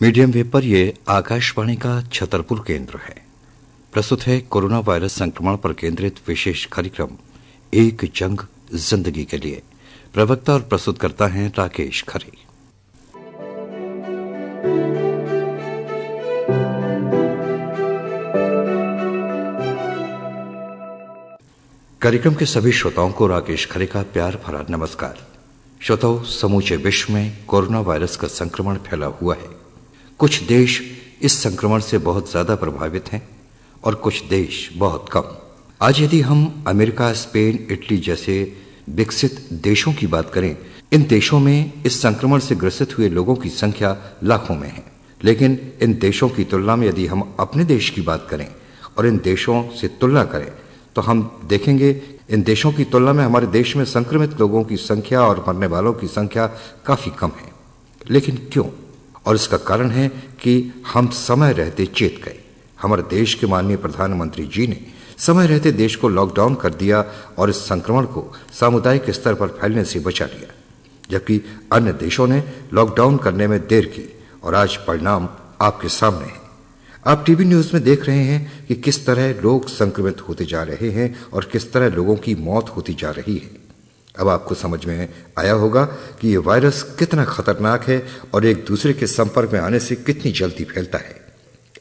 Medium wave पर ये आकाशवाणी का छतरपुर केंद्र है। प्रस्तुत है कोरोना वायरस संक्रमण पर केंद्रित विशेष कार्यक्रम एक जंग जिंदगी के लिए। प्रवक्ता और प्रस्तुत करता है राकेश खरे। कार्यक्रम के सभी श्रोताओं को राकेश खरे का प्यार भरा नमस्कार। श्रोताओं, समूचे विश्व में कोरोना वायरस का संक्रमण फैला हुआ है। कुछ देश इस संक्रमण से बहुत ज्यादा प्रभावित हैं और कुछ देश बहुत कम। आज यदि हम अमेरिका, स्पेन, इटली जैसे विकसित देशों की बात करें, इन देशों में इस संक्रमण से ग्रसित हुए लोगों की संख्या लाखों में है। लेकिन इन देशों की तुलना में यदि हम अपने देश की बात करें और इन देशों से तुलना करें तो हम देखेंगे इन देशों की तुलना में हमारे देश में संक्रमित लोगों की संख्या और मरने वालों की संख्या काफी कम है। लेकिन क्यों? और इसका कारण है कि हम समय रहते चेत गए। हमारे देश के माननीय प्रधानमंत्री जी ने समय रहते देश को लॉकडाउन कर दिया और इस संक्रमण को सामुदायिक स्तर पर फैलने से बचा लिया, जबकि अन्य देशों ने लॉकडाउन करने में देर की और आज परिणाम आपके सामने है। आप टीवी न्यूज में देख रहे हैं कि किस तरह लोग संक्रमित होते जा रहे हैं और किस तरह लोगों की मौत होती जा रही है। अब आपको समझ में आया होगा कि ये वायरस कितना खतरनाक है और एक दूसरे के संपर्क में आने से कितनी जल्दी फैलता है।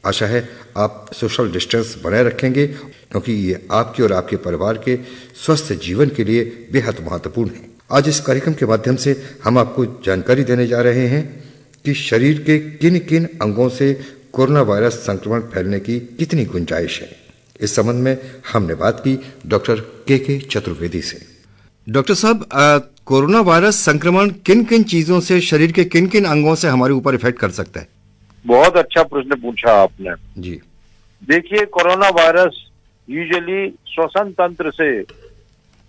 आशा है आप सोशल डिस्टेंस बनाए रखेंगे, क्योंकि ये आपके और आपके परिवार के स्वस्थ जीवन के लिए बेहद महत्वपूर्ण है। आज इस कार्यक्रम के माध्यम से हम आपको जानकारी देने जा रहे हैं कि शरीर के किन किन अंगों से कोरोना वायरस संक्रमण फैलने की कितनी गुंजाइश है। इस संबंध में हमने बात की डॉक्टर के चतुर्वेदी से। डॉक्टर साहब, कोरोना वायरस संक्रमण किन किन चीजों से, शरीर के किन किन अंगों से हमारे ऊपर इफेक्ट कर सकता है? बहुत अच्छा प्रश्न पूछा आपने जी। देखिए, कोरोना वायरस यूजुअली श्वसन तंत्र से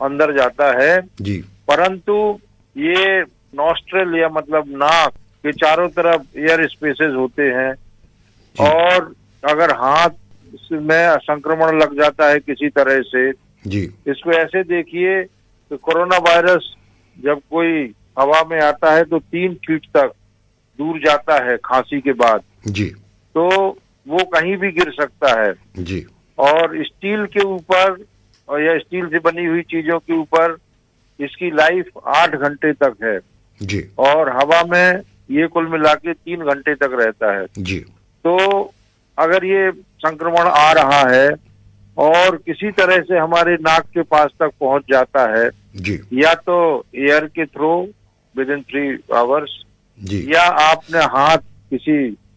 अंदर जाता है जी, परंतु ये नॉस्ट्रल या मतलब नाक के चारों तरफ एयर स्पेसेस होते हैं और अगर हाथ में संक्रमण लग जाता है किसी तरह से जी, इसको ऐसे देखिए तो कोरोना वायरस जब कोई हवा में आता है तो 3 फीट तक दूर जाता है खांसी के बाद जी, तो वो कहीं भी गिर सकता है जी, और स्टील के ऊपर या स्टील से बनी हुई चीजों के ऊपर इसकी लाइफ 8 घंटे तक है जी, और हवा में ये कुल मिला के 3 घंटे तक रहता है। जी। तो अगर ये संक्रमण आ रहा है और किसी तरह से हमारे नाक के पास तक पहुंच जाता है जी, या तो एयर के थ्रू विद इन 3 आवर्स जी, या आपने हाथ किसी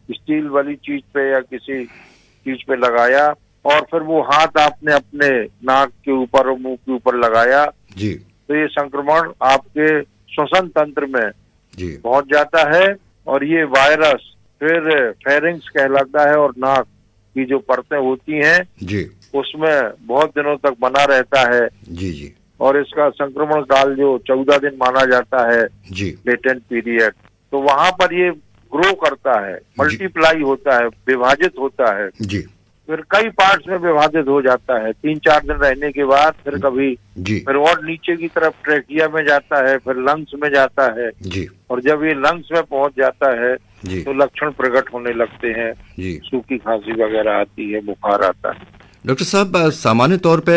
स्टील वाली चीज पे या किसी चीज पे लगाया और फिर वो हाथ आपने अपने नाक के ऊपर और मुंह के ऊपर लगाया जी, तो ये संक्रमण आपके श्वसन तंत्र में जी, पहुंच जाता है और ये वायरस फिर फेरिंग्स कहलाता है और नाक की जो परतें होती हैं जी, उसमें बहुत दिनों तक बना रहता है जी, जी, और इसका संक्रमण काल जो 14 दिन माना जाता है जी, लेटेंट पीरियड, तो वहां पर ये ग्रो करता है, मल्टीप्लाई होता है, विभाजित होता है, जी, फिर कई पार्ट्स में विभाजित हो जाता है। 3-4 दिन रहने के बाद फिर कभी जी, फिर और नीचे की तरफ ट्रेकिया में जाता है, फिर लंग्स में जाता है जी, और जब ये लंग्स में पहुंच जाता है जी, तो लक्षण प्रकट होने लगते हैं, जी। सूखी खांसी वगैरह आती है, बुखार आता है। डॉक्टर साहब, सामान्य तौर पे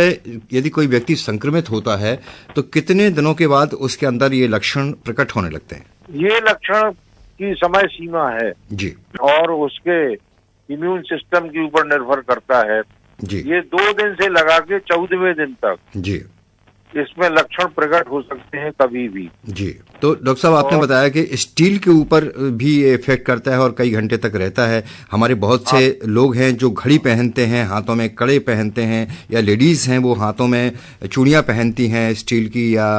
यदि कोई व्यक्ति संक्रमित होता है तो कितने दिनों के बाद उसके अंदर ये लक्षण प्रकट होने लगते हैं? ये लक्षण की समय सीमा है जी, और उसके इम्यून सिस्टम के ऊपर निर्भर करता है। जी, ये 2 दिन से लगा के 14वें दिन तक जी, इसमें लक्षण प्रकट हो सकते हैं कभी भी। जी। तो डॉक्टर साहब, आपने बताया कि स्टील के ऊपर भी ये इफेक्ट करता है और कई घंटे तक रहता है। हमारे बहुत से लोग हैं जो घड़ी पहनते हैं, हाथों में कड़े पहनते हैं, या लेडीज हैं वो हाथों में चूड़ियां पहनती हैं स्टील की या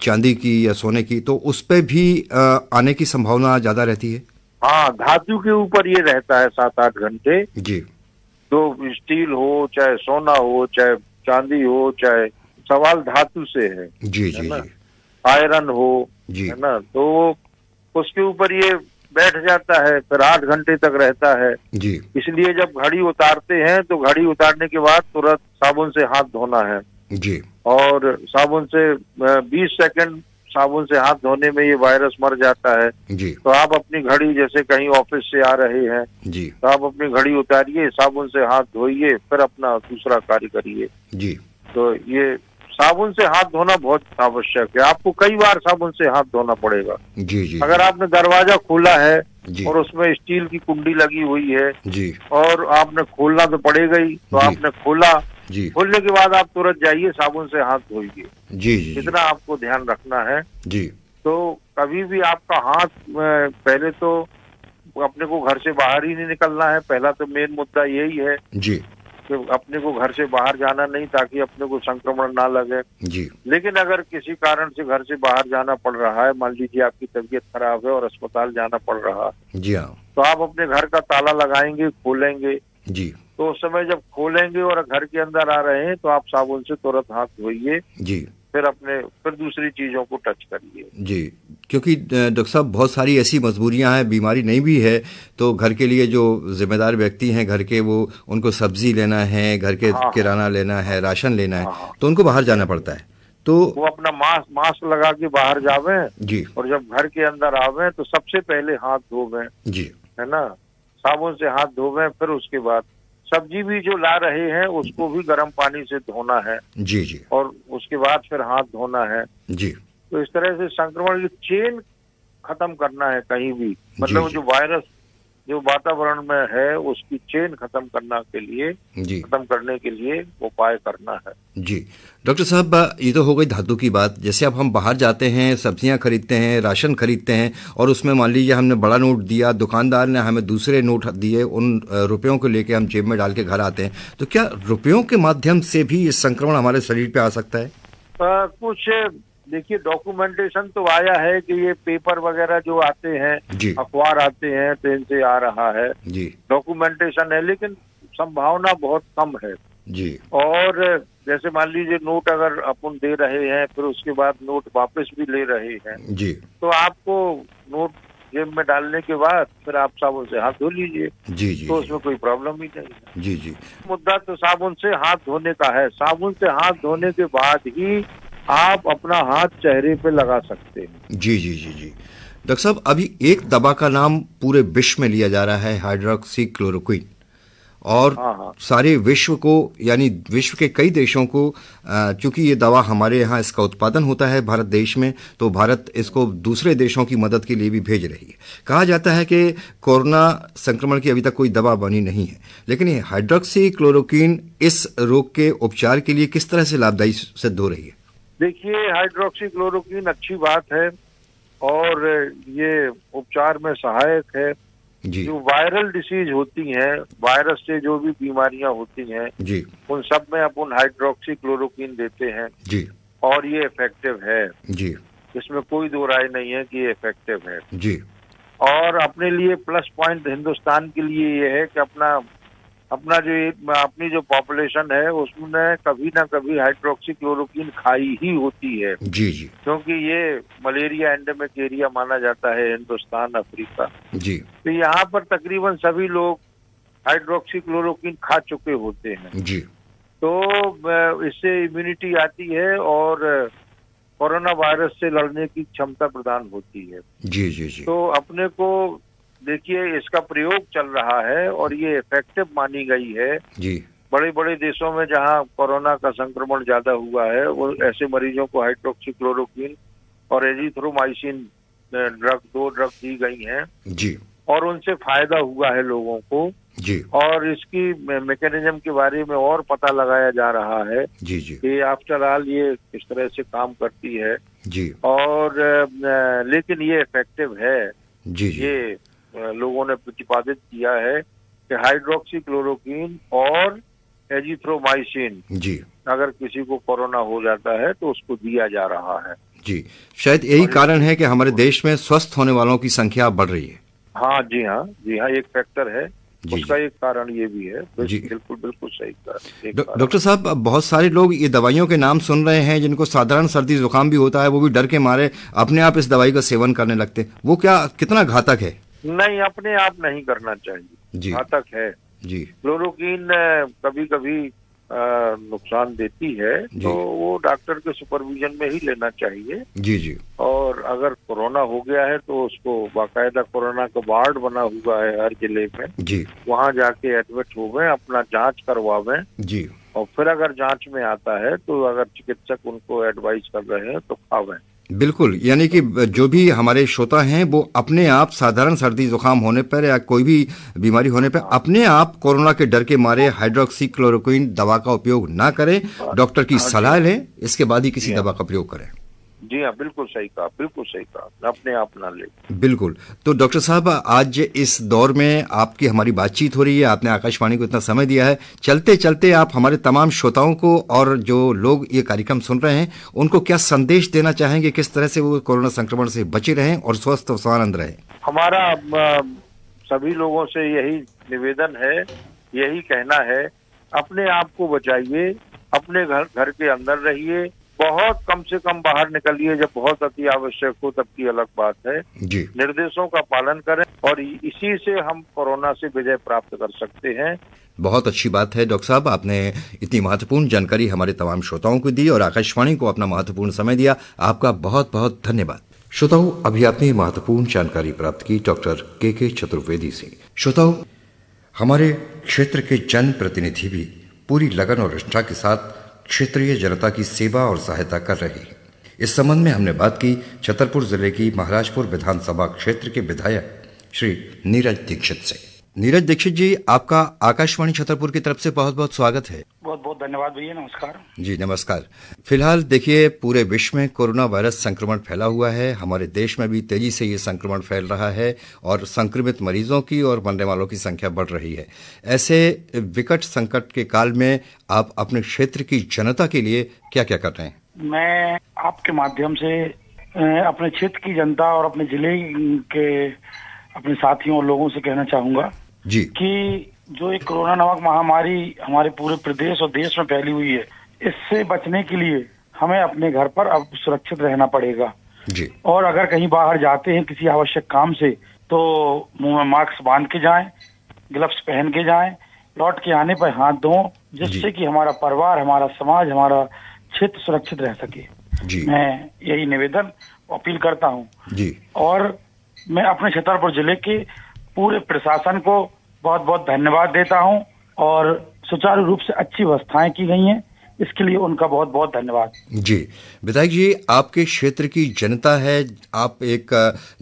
चांदी की या सोने की, तो उस पर भी आने की संभावना ज्यादा रहती है? हाँ, धातु के ऊपर ये रहता है 7-8 घंटे। जी, तो स्टील हो, चाहे सोना हो, चाहे चांदी हो, चाहे सवाल धातु से है, जी, जी, जी, आयरन हो, जी, है ना, तो उसके ऊपर ये बैठ जाता है, फिर 8 घंटे तक रहता है। जी, इसलिए जब घड़ी उतारते हैं तो घड़ी उतारने के बाद तुरंत साबुन से हाथ धोना है जी, और साबुन से 20 सेकंड साबुन से हाथ धोने में ये वायरस मर जाता है जी तो आप अपनी घड़ी, जैसे कहीं ऑफिस से आ रहे हैं जी तो आप अपनी घड़ी उतारिए, साबुन से हाथ धोइए, फिर अपना दूसरा कार्य करिए। जी तो ये साबुन से हाथ धोना बहुत आवश्यक है। आपको कई बार साबुन से हाथ धोना पड़ेगा। जी जी अगर आपने दरवाजा खोला है जी और उसमें स्टील की कुंडी लगी हुई है जी और आपने खोलना तो पड़ेगा ही, तो जी आपने खोला, जी खोलने के बाद आप तुरंत जाइए साबुन से हाथ धोइए। जी जी इतना आपको ध्यान रखना है। जी तो कभी भी आपका हाथ पहले तो अपने को घर से बाहर ही नहीं निकलना है। पहला तो मेन मुद्दा यही है जी कि अपने को घर से बाहर जाना नहीं, ताकि अपने को संक्रमण ना लगे। जी लेकिन अगर किसी कारण से घर से बाहर जाना पड़ रहा है, मान लीजिए आपकी तबीयत खराब है और अस्पताल जाना पड़ रहा है, जी हाँ तो आप अपने घर का ताला लगाएंगे, खोलेंगे। जी तो उस समय जब खोलेंगे और घर के अंदर आ रहे हैं तो आप साबुन से तुरंत हाथ धोइए, जी फिर दूसरी चीजों को टच करिए। जी, क्योंकि डॉक्टर साहब बहुत सारी ऐसी मजबूरियां हैं, बीमारी नहीं भी है तो घर के लिए जो जिम्मेदार व्यक्ति हैं घर के, वो उनको सब्जी लेना है, घर के हाँ किराना लेना है, राशन लेना है, हाँ, तो उनको बाहर जाना पड़ता है। तो वो अपना मास्क लगा के बाहर जावे जी और जब घर के अंदर आवे तो सबसे पहले हाथ धोवे, जी है ना, साबुन से हाथ धोवे। फिर उसके बाद सब्जी भी जो ला रहे हैं उसको भी गर्म पानी से धोना है जी जी और उसके बाद फिर हाथ धोना है। जी तो इस तरह से संक्रमण की चेन खत्म करना है कहीं भी, मतलब जी जो वायरस जो वातावरण में है उसकी चेन खत्म जी करने के लिए उपाय करना है। जी डॉक्टर साहब, ये तो हो गई धातु की बात। जैसे अब हम बाहर जाते हैं, सब्जियां खरीदते हैं, राशन खरीदते हैं और उसमें मान लीजिए हमने बड़ा नोट दिया, दुकानदार ने हमें दूसरे नोट दिए, उन रुपयों को लेके हम जेब में डाल के घर आते हैं, तो क्या रुपयों के माध्यम से भी ये संक्रमण हमारे शरीर पे आ सकता है? कुछ देखिए, डॉक्यूमेंटेशन तो आया है कि ये पेपर वगैरह जो आते हैं, जी अखबार आते हैं, तो इनसे आ रहा है, जी डॉक्यूमेंटेशन है, लेकिन संभावना बहुत कम है। जी और जैसे मान लीजिए नोट अगर अपन दे रहे हैं फिर उसके बाद नोट वापस भी ले रहे हैं, जी तो आपको नोट जेब में डालने के बाद फिर आप साबुन से हाथ धो लीजिए, जी जी तो उसमें कोई प्रॉब्लम ही नहीं है। जी जी मुद्दा तो साबुन से हाथ धोने का है। साबुन से हाथ धोने के बाद ही आप अपना हाथ चेहरे पे लगा सकते हैं। जी जी जी जी डॉक्टर साहब, अभी एक दवा का नाम पूरे विश्व में लिया जा रहा है, हाइड्रोक्सी क्लोरोक्विन, और हाँ। सारे विश्व को, यानी विश्व के कई देशों को, चूंकि ये दवा हमारे यहाँ इसका उत्पादन होता है भारत देश में, तो भारत इसको दूसरे देशों की मदद के लिए भी भेज रही है। कहा जाता है कि कोरोना संक्रमण की अभी तक कोई दवा बनी नहीं है, लेकिन ये हाइड्रोक्सी क्लोरोक्विन इस रोग के उपचार के लिए किस तरह से लाभदायी सिद्ध हो रही है? देखिए, हाइड्रोक्सी क्लोरोक्विन अच्छी बात है और ये उपचार में सहायक है। जी जो वायरल डिसीज होती हैं, वायरस से जो भी बीमारियां होती हैं, जी उन सब में अपन हाइड्रोक्सी क्लोरोक्विन देते हैं जी और ये इफेक्टिव है। जी इसमें कोई दो राय नहीं है कि ये इफेक्टिव है। जी और अपने लिए प्लस पॉइंट हिंदुस्तान के लिए ये है कि अपनी जो पॉपुलेशन है उसमें कभी ना कभी हाइड्रोक्सी क्लोरोक्विन खाई ही होती है, जी जी क्योंकि ये मलेरिया एंडेमिक एरिया माना जाता है हिंदुस्तान, अफ्रीका। जी तो यहाँ पर तकरीबन सभी लोग हाइड्रोक्सी क्लोरोक्विन खा चुके होते हैं, जी तो इससे इम्यूनिटी आती है और कोरोना वायरस से लड़ने की क्षमता प्रदान होती है। जी जी जी तो अपने को देखिए, इसका प्रयोग चल रहा है और ये इफेक्टिव मानी गई है। जी बड़े बड़े देशों में जहाँ कोरोना का संक्रमण ज्यादा हुआ है, वो ऐसे मरीजों को हाइड्रोक्सी क्लोरोक्विन और एजिथ्रोमाइसिन दो ड्रग दी गई हैं जी और उनसे फायदा हुआ है लोगों को। जी और इसकी मैकेनिज्म के बारे में और पता लगाया जा रहा है जी जी कि आफ्टर ऑल ये किस तरह से काम करती है। जी और लेकिन ये इफेक्टिव है। जी जी ये लोगों ने प्रतिपादित किया है कि हाइड्रोक्सी क्लोरोक्विन और एजिथ्रोमाइसिन जी अगर किसी को कोरोना हो जाता है तो उसको दिया जा रहा है। जी शायद यही कारण है कि हमारे देश में स्वस्थ होने वालों की संख्या बढ़ रही है। हाँ जी हाँ जी हाँ, एक फैक्टर है, जी, उसका जी। एक कारण ये भी है। जी। बिल्कुल सही कारण। डॉक्टर साहब, बहुत सारे लोग ये दवाइयों के नाम सुन रहे हैं, जिनको साधारण सर्दी जुकाम भी होता है, वो भी डर के मारे अपने आप इस दवाई का सेवन करने लगते हैं। वो क्या कितना घातक है? नहीं, अपने आप नहीं करना चाहिए, जी घातक है। जी क्लोरोक्विन कभी कभी नुकसान देती है तो वो डॉक्टर के सुपरविजन में ही लेना चाहिए। जी जी। और अगर कोरोना हो गया है तो उसको बाकायदा कोरोना का वार्ड बना हुआ है हर जिले में जी, वहाँ जाके एडमिट हो गए, अपना जांच करवावें जी। और फिर अगर जांच में आता है तो अगर चिकित्सक उनको एडवाइस कर रहे हैं तो खावें। बिल्कुल, यानी कि जो भी हमारे श्रोता हैं वो अपने आप साधारण सर्दी जुकाम होने पर या कोई भी बीमारी होने पर अपने आप कोरोना के डर के मारे हाइड्रोक्सी क्लोरोक्विन दवा का उपयोग ना करें, डॉक्टर की सलाह लें, इसके बाद ही किसी दवा का प्रयोग करें। जी हाँ, बिल्कुल सही कहा, बिल्कुल सही कहा, अपने आप ना ले। बिल्कुल। तो डॉक्टर साहब, आज इस दौर में आपकी हमारी बातचीत हो रही है, आपने आकाशवाणी को इतना समय दिया है, चलते चलते आप हमारे तमाम श्रोताओं को और जो लोग ये कार्यक्रम सुन रहे हैं उनको क्या संदेश देना चाहेंगे, किस तरह से वो कोरोना संक्रमण से बचे रहें और स्वस्थ और स्वानंद रहें? हमारा सभी लोगों से यही निवेदन है, यही कहना है, अपने आप को बचाइए, अपने घर के अंदर रहिए, बहुत कम से कम बाहर निकलिए, जब बहुत अति आवश्यक हो तब की अलग बात है। जी। निर्देशों का पालन करें और इसी से हम कोरोना से विजय प्राप्त कर सकते हैं। बहुत अच्छी बात है डॉक्टर साहब, आपने इतनी महत्वपूर्ण जानकारी हमारे तमाम श्रोताओं को दी और आकाशवाणी को अपना महत्वपूर्ण समय दिया। आपका बहुत बहुत धन्यवाद। श्रोताओं, अभी आपने महत्वपूर्ण जानकारी प्राप्त की डॉक्टर के चतुर्वेदी से। श्रोताओं, हमारे क्षेत्र के जनप्रतिनिधि भी पूरी लगन और निष्ठा के साथ क्षेत्रीय जनता की सेवा और सहायता कर रहे हैं। इस संबंध में हमने बात की छतरपुर जिले की महाराजपुर विधानसभा क्षेत्र के विधायक श्री नीरज दीक्षित से। नीरज दीक्षित जी, आपका आकाशवाणी छतरपुर की तरफ से बहुत बहुत स्वागत है। बहुत बहुत धन्यवाद भैया, नमस्कार। जी नमस्कार। फिलहाल देखिए, पूरे विश्व में कोरोना वायरस संक्रमण फैला हुआ है, हमारे देश में भी तेजी से ये संक्रमण फैल रहा है और संक्रमित मरीजों की और मरने वालों की संख्या बढ़ रही है। ऐसे विकट संकट के काल में आप अपने क्षेत्र की जनता के लिए क्या क्या कर रहे हैं? मैं आपके माध्यम से अपने क्षेत्र की जनता और अपने जिले के अपने साथियों और लोगों से कहना चाहूंगा जी कि जो एक कोरोना नामक महामारी हमारे पूरे प्रदेश और देश में फैली हुई है, इससे बचने के लिए हमें अपने घर पर अब सुरक्षित रहना पड़ेगा जी। और अगर कहीं बाहर जाते हैं किसी आवश्यक काम से तो मुंह में मास्क बांध के जाएं, ग्लव्स पहन के जाएं, लौट के आने पर हाथ धों, जिससे कि हमारा परिवार, हमारा समाज, हमारा क्षेत्र सुरक्षित रह सके जी। मैं यही निवेदन अपील करता हूँ जी। और मैं अपने छतरपुर जिले के पूरे प्रशासन को बहुत बहुत धन्यवाद देता हूं और सुचारू रूप से अच्छी व्यवस्थाएं की गई हैं, इसके लिए उनका बहुत बहुत धन्यवाद। जी विधायक जी, आपके क्षेत्र की जनता है, आप एक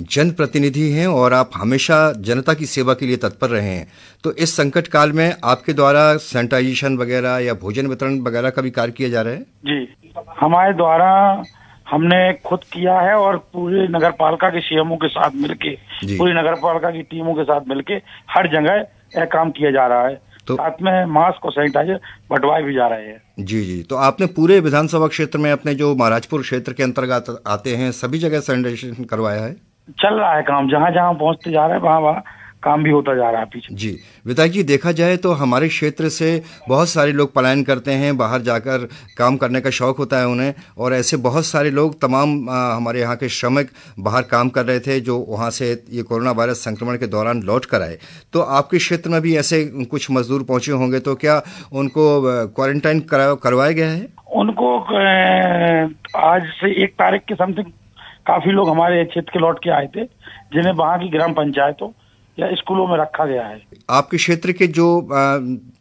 जनप्रतिनिधि हैं और आप हमेशा जनता की सेवा के लिए तत्पर रहे हैं, तो इस संकट काल में आपके द्वारा सैनिटाइजेशन वगैरह या भोजन वितरण वगैरह का भी कार्य किया जा रहा है? जी, हमारे द्वारा हमने खुद किया है और पूरे नगर पालिका के सीएमओ के साथ मिलके, पूरी नगर पालिका की टीमों के साथ मिलके हर जगह यह काम किया जा रहा है। तो साथ में मास्क और सैनिटाइजर बंटवाए भी जा रहे हैं। जी जी। तो आपने पूरे विधानसभा क्षेत्र में, अपने जो महाराजपुर क्षेत्र के अंतर्गत आते हैं, सभी जगह सैनिटाइजेशन करवाया है? चल रहा है काम, जहाँ जहाँ पहुँचते जा रहे हैं वहाँ वहाँ काम भी होता जा रहा है पीछे। जी विधायक जी, देखा जाए तो हमारे क्षेत्र से बहुत सारे लोग पलायन करते हैं, बाहर जाकर काम करने का शौक होता है उन्हें, और ऐसे बहुत सारे लोग, तमाम हमारे यहाँ के श्रमिक बाहर काम कर रहे थे जो वहाँ से ये कोरोना वायरस संक्रमण के दौरान लौट कर आए। तो आपके क्षेत्र में भी ऐसे कुछ मजदूर पहुंचे होंगे, तो क्या उनको क्वारंटाइन करवाया गया है? उनको आज से 1 तारीख के समथिंग काफी लोग हमारे क्षेत्र के लौट के आए थे, जिन्हें वहाँ की ग्राम पंचायतों या स्कूलों में रखा गया है। आपके क्षेत्र के जो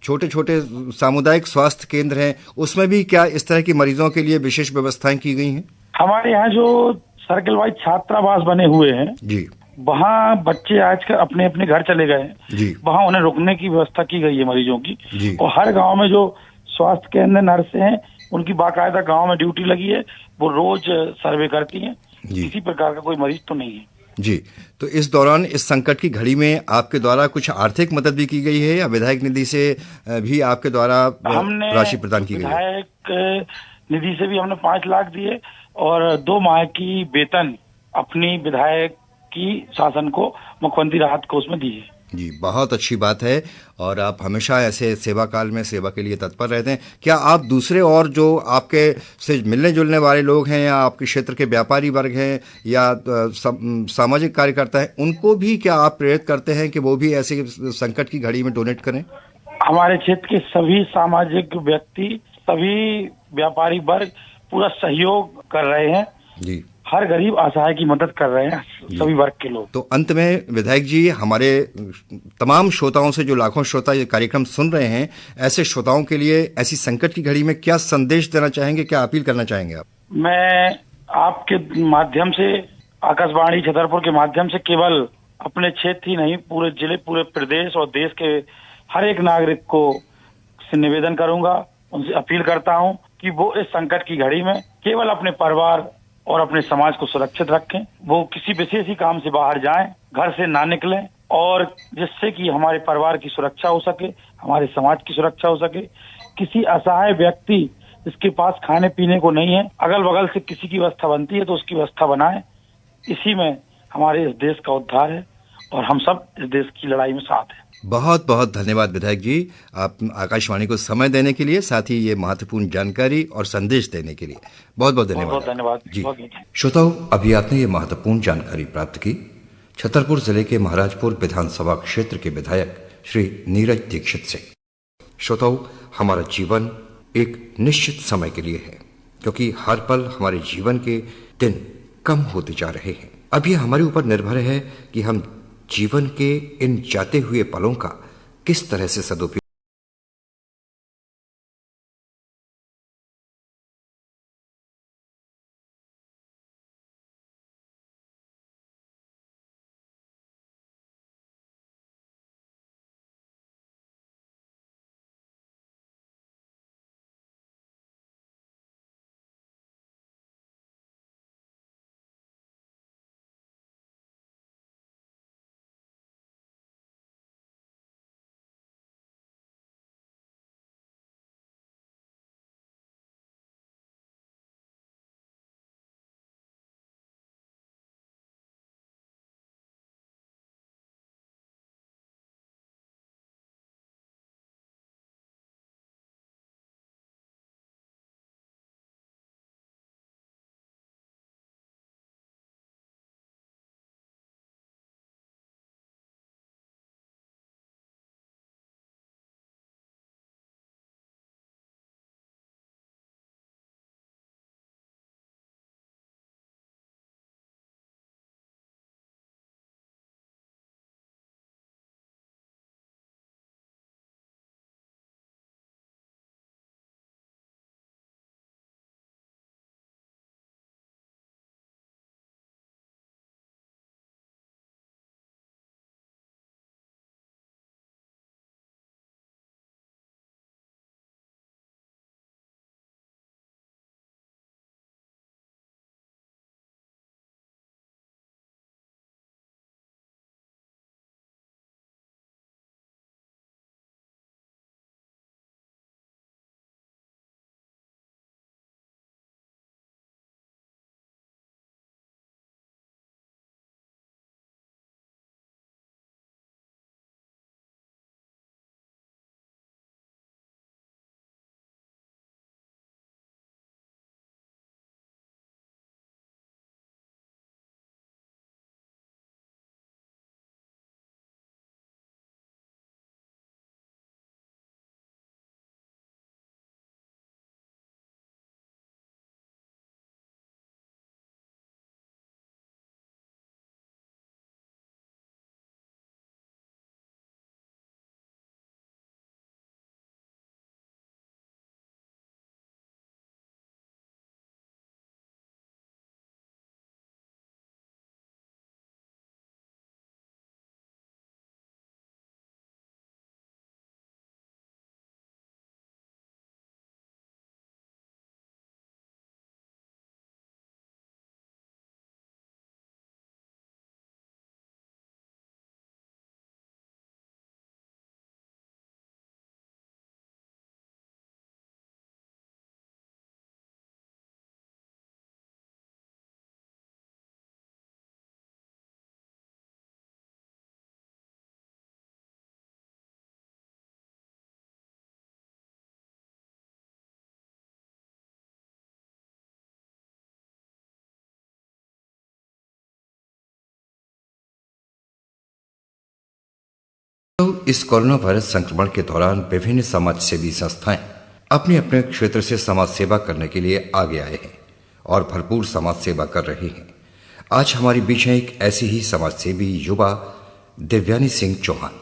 छोटे छोटे सामुदायिक स्वास्थ्य केंद्र हैं, उसमें भी क्या इस तरह की मरीजों के लिए विशेष व्यवस्थाएं की गई हैं? हमारे यहाँ जो सर्कल वाइज छात्रावास बने हुए हैं जी, वहाँ बच्चे आजकल अपने अपने घर चले गए हैं, वहाँ उन्हें रुकने की व्यवस्था की गई है मरीजों की। और हर गाँव में जो स्वास्थ्य केंद्र नर्स हैं, उनकी बाकायदा गाँव में ड्यूटी लगी है, वो रोज सर्वे करती है, किसी प्रकार का कोई मरीज तो नहीं है। जी, तो इस दौरान, इस संकट की घड़ी में आपके द्वारा कुछ आर्थिक मदद भी की गई है या विधायक निधि से भी आपके द्वारा राशि प्रदान की गई है? विधायक निधि से भी हमने 5 लाख दिए और 2 माह की वेतन अपनी विधायक की शासन को मुख्यमंत्री राहत कोष में दी है। जी, बहुत अच्छी बात है और आप हमेशा ऐसे सेवा काल में सेवा के लिए तत्पर रहते हैं। क्या आप दूसरे और जो आपके से मिलने जुलने वाले लोग हैं या आपके क्षेत्र के व्यापारी वर्ग हैं या सामाजिक कार्यकर्ता हैं, उनको भी क्या आप प्रेरित करते हैं कि वो भी ऐसे संकट की घड़ी में डोनेट करें? हमारे क्षेत्र के सभी सामाजिक व्यक्ति, सभी व्यापारी वर्ग पूरा सहयोग कर रहे हैं जी। हर गरीब असहाय की मदद कर रहे हैं सभी वर्ग के लोग। तो अंत में विधायक जी, हमारे तमाम श्रोताओं से, जो लाखों श्रोता ये कार्यक्रम सुन रहे हैं, ऐसे श्रोताओं के लिए ऐसी संकट की घड़ी में क्या संदेश देना चाहेंगे, क्या अपील करना चाहेंगे आप? मैं आपके माध्यम से, आकाशवाणी छतरपुर के माध्यम से, केवल अपने क्षेत्र ही नहीं, पूरे जिले, पूरे प्रदेश और देश के हर एक नागरिक को से निवेदन करूंगा, उनसे अपील करता हूं कि वो इस संकट की घड़ी में केवल अपने परिवार और अपने समाज को सुरक्षित रखें। वो किसी विशेष ही काम से बाहर जाएं, घर से ना निकलें, और जिससे कि हमारे परिवार की सुरक्षा हो सके, हमारे समाज की सुरक्षा हो सके। किसी असहाय व्यक्ति जिसके पास खाने पीने को नहीं है, अगल बगल से किसी की व्यवस्था बनती है तो उसकी व्यवस्था बनाएं। इसी में हमारे इस देश का उद्धार है और हम सब इस देश की लड़ाई में साथ हैं। बहुत बहुत धन्यवाद विधायक जी, आप आकाशवाणी को समय देने के लिए, साथ ही ये महत्वपूर्ण जानकारी और संदेश देने के लिए बहुत बहुत धन्यवाद। बहुत धन्यवाद जी। श्रोताओ, अभी आपने ये महत्वपूर्ण जानकारी प्राप्त की छतरपुर जिले के महाराजपुर विधानसभा क्षेत्र के विधायक श्री नीरज दीक्षित से। श्रोताओ, हमारा जीवन एक निश्चित समय के लिए है, क्योंकि हर पल हमारे जीवन के दिन कम होते जा रहे हैं। अब ये हमारे ऊपर निर्भर है कि हम जीवन के इन जाते हुए पलों का किस तरह से सदुपयोग तो इस कोरोना वायरस संक्रमण के दौरान विभिन्न समाज सेवी संस्थाएं अपने अपने क्षेत्र से समाज सेवा करने के लिए आगे आए हैं और भरपूर समाज सेवा कर रहे हैं। आज हमारे बीच है एक ऐसी ही समाज सेवी युवा दिव्यानी सिंह चौहान।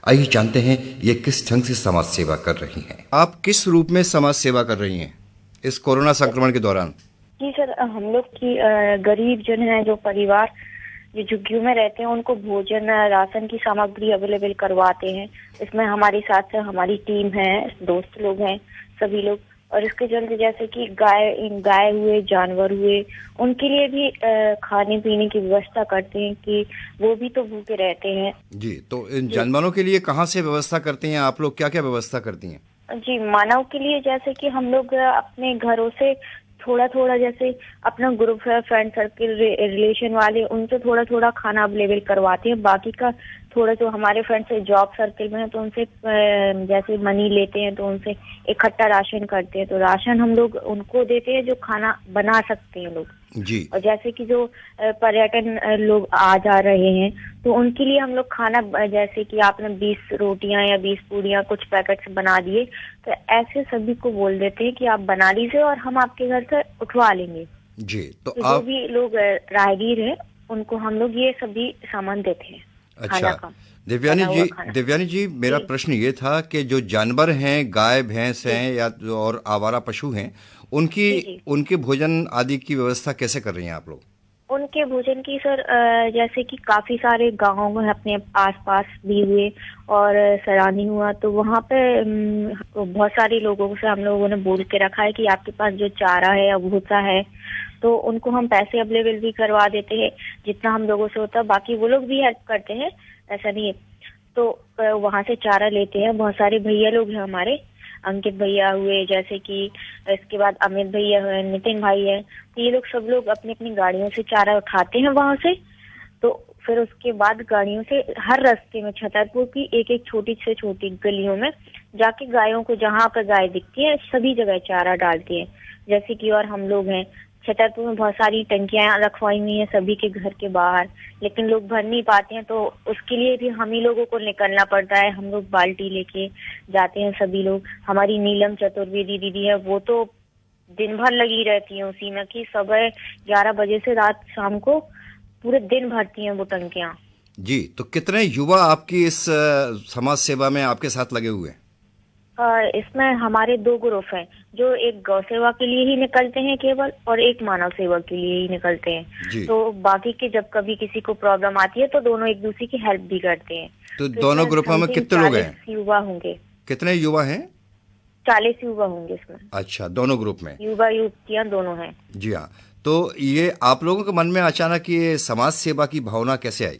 आइए जानते हैं ये किस ढंग से समाज सेवा कर रही हैं। आप किस रूप में समाज सेवा कर रही हैं इस कोरोना संक्रमण के दौरान? जी सर, हम लोग की गरीब जन है, जो परिवार जो झुग्गियों में रहते हैं, उनको भोजन राशन की सामग्री अवेलेबल करवाते हैं। इसमें हमारे साथ हमारी टीम है, दोस्त लोग हैं, सभी लोग। और इसके चलते जैसे कि गाय हुए, जानवर हुए, उनके लिए भी खाने पीने की व्यवस्था करते हैं कि वो भी तो भूखे रहते हैं। जी, तो इन जानवरों के लिए कहाँ से व्यवस्था करते हैं आप लोग? क्या क्या व्यवस्था करती हैं? जी, मानव के लिए जैसे कि हम लोग अपने घरों से थोड़ा थोड़ा, जैसे अपना ग्रुप है, फ्रेंड सर्किल, रिलेशन वाले, उनसे थोड़ा थोड़ा खाना अवेलेबल करवाते हैं। बाकी का थोड़ा जो हमारे फ्रेंड्स है जॉब सर्किल में है, तो उनसे जैसे मनी लेते हैं, तो उनसे इकट्ठा राशन करते हैं। तो राशन हम लोग उनको देते हैं जो खाना बना सकते हैं लोग जी। और जैसे कि जो पर्यटन लोग आ जा रहे हैं, तो उनके लिए हम लोग खाना, जैसे कि आपने 20 रोटियां या 20 पूड़ियां कुछ पैकेट्स बना दिए, तो ऐसे सभी को बोल देते हैं कि आप बना लीजिए और हम आपके घर से उठवा लेंगे। जी, तो जो भी लोग राहगीर हैं, उनको हम लोग ये सभी सामान देते हैं। अच्छा, दिव्यानी जी, मेरा प्रश्न ये था कि जो जानवर हैं, गाय भैंस हैं या और आवारा पशु हैं, उनके भोजन आदि की व्यवस्था कैसे कर रही हैं आप लोग? उनके भोजन की सर, जैसे कि काफी सारे गाँव में अपने आसपास भी हुए और सरानी हुआ, तो वहाँ पे बहुत सारे लोगों से हम लोगों ने बोल के रखा है कि आपके पास जो चारा है या भूसा है, तो उनको हम पैसे अवेलेबल भी करवा देते हैं जितना हम लोगों से होता है। बाकी वो लोग भी हेल्प करते हैं, ऐसा नहीं है। तो वहाँ से चारा लेते हैं। बहुत सारे भैया लोग हैं हमारे, अंकित भैया हुए, जैसे कि इसके बाद अमित भैया है, नितिन भाई है, तो ये लोग सब लोग अपनी अपनी गाड़ियों से चारा उठाते हैं वहां से। तो फिर उसके बाद गाड़ियों से हर रास्ते में छतरपुर की एक एक छोटी से छोटी गलियों में जाके गायों को, जहाँ पर गाय दिखती है, सभी जगह चारा डालती है। जैसे कि और हम लोग हैं छतरपुर में, बहुत सारी टंकियां रखवाई हुई हैं सभी के घर के बाहर, लेकिन लोग भर नहीं पाते हैं, तो उसके लिए भी हम ही लोगों को निकलना पड़ता है। हम लोग बाल्टी लेके जाते हैं सभी लोग। हमारी नीलम चतुर्वेदी दीदी है, वो तो दिन भर लगी रहती है उसी में, कि सुबह 11 बजे से रात शाम को पूरे दिन भरती हैं वो टंकियां। जी, तो कितने युवा आपकी इस समाज सेवा में आपके साथ लगे हुए हैं? इसमें हमारे 2 ग्रुप हैं, जो एक गौ सेवा के लिए ही निकलते हैं केवल, और एक मानव सेवा के लिए ही निकलते हैं। तो बाकी के जब कभी किसी को प्रॉब्लम आती है, तो दोनों एक दूसरे की हेल्प भी करते हैं। तो दोनों ग्रुपों में कितने लोग हैं? 40 युवा होंगे। कितने युवा हैं? 40 युवा होंगे इसमें। अच्छा, दोनों ग्रुप में युवा युवतियां दोनों हैं। जी हाँ। तो ये आप लोगों के मन में अचानक ये समाज सेवा की भावना कैसे आई?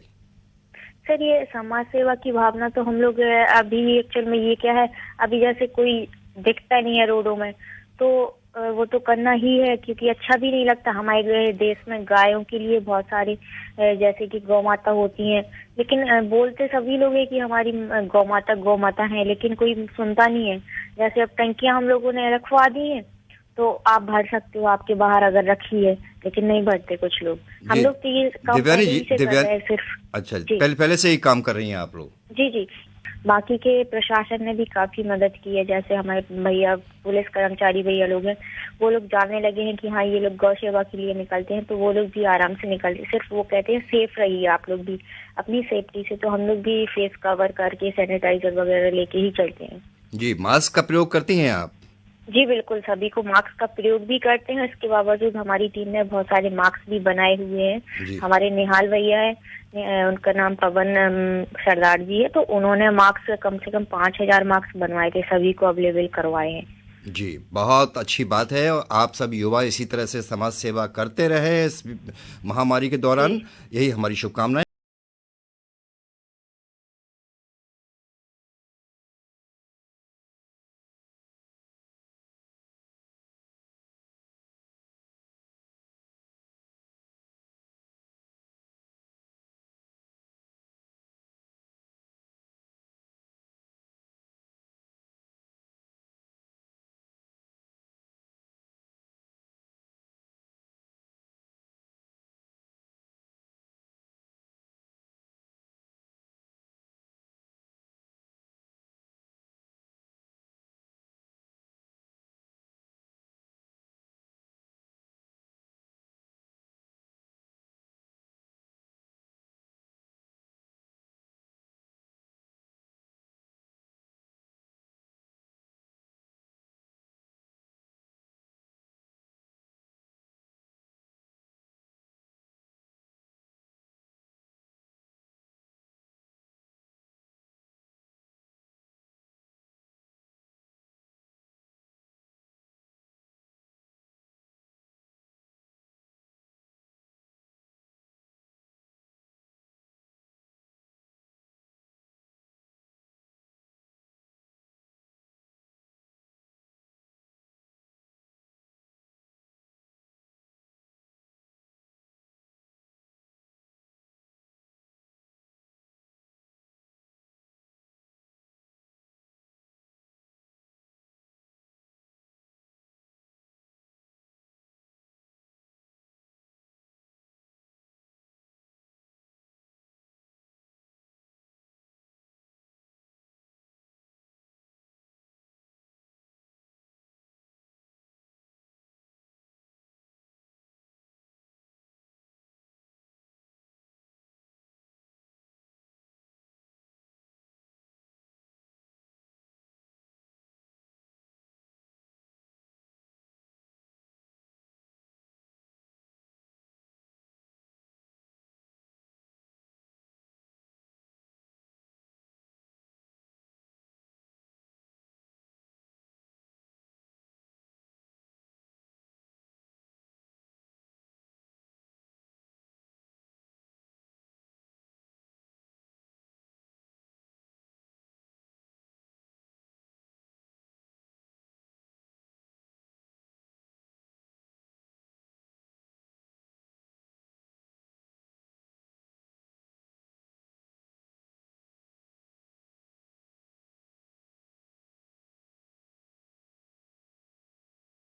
सर, ये समाज सेवा की भावना तो हम लोग अभी एक्चुअल में ये क्या है, अभी जैसे कोई दिखता नहीं है रोडों में, तो वो तो करना ही है, क्योंकि अच्छा भी नहीं लगता। हमारे देश में गायों के लिए बहुत सारी, जैसे कि गौ माता होती हैं, लेकिन बोलते सभी लोग हैं कि हमारी गौ माता है, लेकिन कोई सुनता नहीं है। जैसे अब टंकियां हम लोगों ने रखवा दी हैं, तो आप भर सकते हो आपके बाहर अगर रखी है, लेकिन नहीं भरते कुछ लोग। हम लोग तो ये काम पहले ही से कर रहे हैं सिर्फ। अच्छा, पहले से ही काम कर रही हैं आप लोग? जी जी। बाकी के प्रशासन ने भी काफी मदद की है। जैसे हमारे भैया पुलिस कर्मचारी भैया लोग हैं, वो लोग जानने लगे हैं कि हाँ, ये लोग गौ सेवा के लिए निकलते हैं, तो वो लोग भी आराम से निकलते हैं। सिर्फ वो कहते हैं सेफ रहिए आप लोग भी अपनी सेफ्टी से, तो हम लोग भी फेस कवर करके सैनिटाइजर वगैरह लेके ही चलते हैं। जी, मास्क का प्रयोग करती हैं आप? जी बिल्कुल, सभी को मास्क का प्रयोग भी करते हैं। इसके बावजूद हमारी टीम ने बहुत सारे मास्क भी बनाए हुए हैं। हमारे निहाल भैया है, उनका नाम पवन सरदार जी है, तो उन्होंने मास्क कम से कम 5000 मास्क बनवाए थे, सभी को अवेलेबल करवाए हैं। जी, बहुत अच्छी बात है। और आप सब युवा इसी तरह से समाज सेवा करते रहे इस महामारी के दौरान, यही हमारी शुभकामनाएं।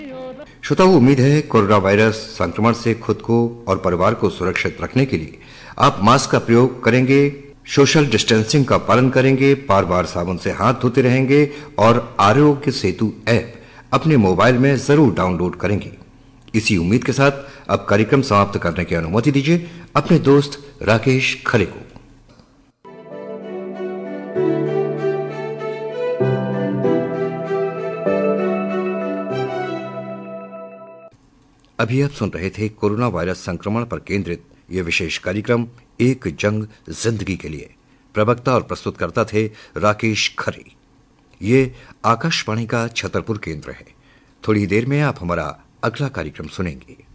श्रोताओं, उम्मीद है कोरोना वायरस संक्रमण से खुद को और परिवार को सुरक्षित रखने के लिए आप मास्क का प्रयोग करेंगे, सोशल डिस्टेंसिंग का पालन करेंगे, बार बार साबुन से हाथ धोते रहेंगे और आरोग्य सेतु ऐप अपने मोबाइल में जरूर डाउनलोड करेंगे। इसी उम्मीद के साथ अब कार्यक्रम समाप्त करने की अनुमति दीजिए अपने दोस्त राकेश खरे को। अभी आप सुन रहे थे कोरोना वायरस संक्रमण पर केंद्रित यह विशेष कार्यक्रम एक जंग जिंदगी के लिए। प्रवक्ता और प्रस्तुतकर्ता थे राकेश खरे। ये आकाशवाणी का छतरपुर केंद्र है। थोड़ी देर में आप हमारा अगला कार्यक्रम सुनेंगे।